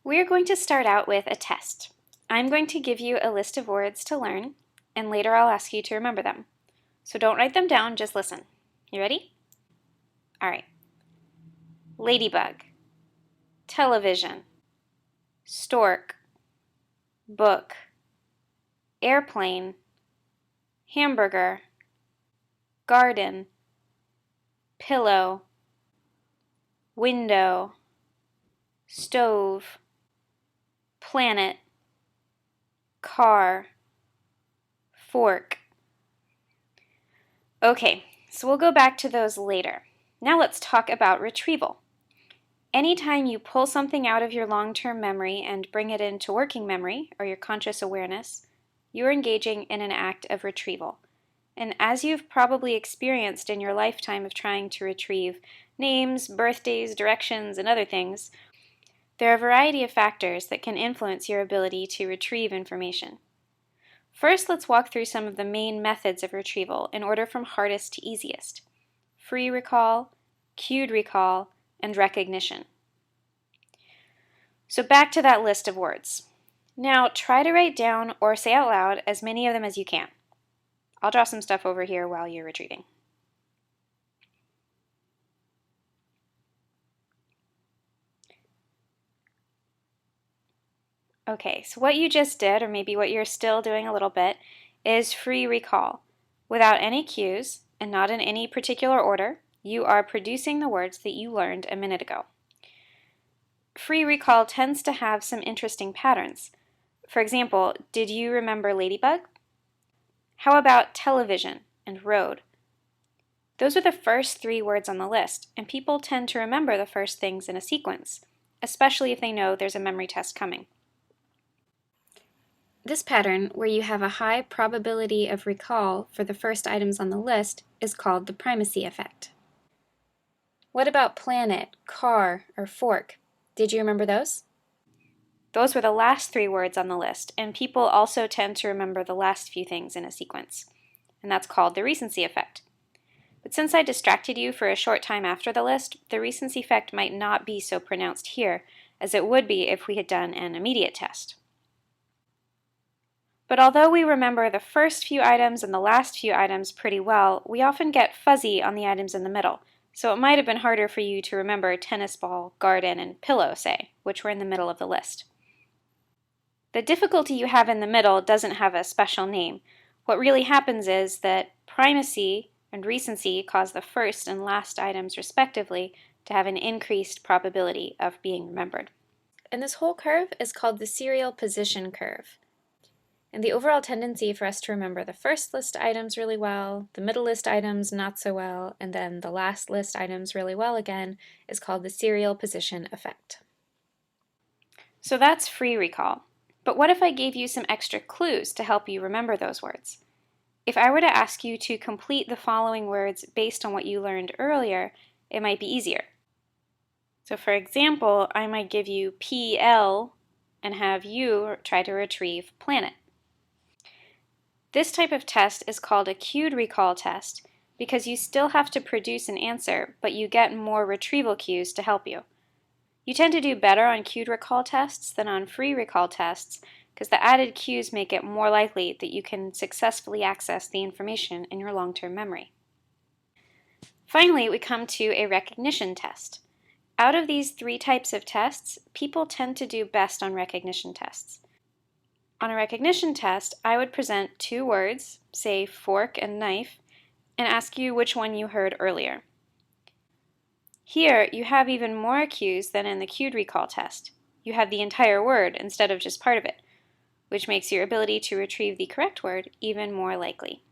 We're going to start out with a test. I'm going to give you a list of words to learn, and later I'll ask you to remember them. So don't write them down, just listen. You ready? All right. Ladybug, television, stork, book, airplane, hamburger, garden, pillow, window, stove, planet, car, fork. Okay, so we'll go back to those later. Now let's talk about retrieval. Anytime you pull something out of your long-term memory and bring it into working memory, or your conscious awareness, you're engaging in an act of retrieval. And as you've probably experienced in your lifetime of trying to retrieve names, birthdays, directions, and other things, there are a variety of factors that can influence your ability to retrieve information. First, let's walk through some of the main methods of retrieval in order from hardest to easiest: free recall, cued recall, and recognition. So back to that list of words. Now try to write down or say out loud as many of them as you can. I'll draw some stuff over here while you're retrieving. Okay, so what you just did, or maybe what you're still doing a little bit, is free recall. Without any cues, and not in any particular order, you are producing the words that you learned a minute ago. Free recall tends to have some interesting patterns. For example, did you remember ladybug? How about television and road? Those are the first three words on the list, and people tend to remember the first things in a sequence, especially if they know there's a memory test coming. This pattern, where you have a high probability of recall for the first items on the list, is called the primacy effect. What about planet, car, or fork? Did you remember those? Those were the last three words on the list, and people also tend to remember the last few things in a sequence, and that's called the recency effect. But since I distracted you for a short time after the list, the recency effect might not be so pronounced here as it would be if we had done an immediate test. But although we remember the first few items and the last few items pretty well, we often get fuzzy on the items in the middle, so it might have been harder for you to remember tennis ball, garden, and pillow, say, which were in the middle of the list. The difficulty you have in the middle doesn't have a special name. What really happens is that primacy and recency cause the first and last items, respectively, to have an increased probability of being remembered. And this whole curve is called the serial position curve. And the overall tendency for us to remember the first list items really well, the middle list items not so well, and then the last list items really well again is called the serial position effect. So that's free recall. But what if I gave you some extra clues to help you remember those words? If I were to ask you to complete the following words based on what you learned earlier, it might be easier. So for example, I might give you PL and have you try to retrieve planet. This type of test is called a cued recall test because you still have to produce an answer, but you get more retrieval cues to help you. You tend to do better on cued recall tests than on free recall tests because the added cues make it more likely that you can successfully access the information in your long-term memory. Finally, we come to a recognition test. Out of these three types of tests, people tend to do best on recognition tests. On a recognition test, I would present two words, say fork and knife, and ask you which one you heard earlier. Here, you have even more cues than in the cued recall test. You have the entire word instead of just part of it, which makes your ability to retrieve the correct word even more likely.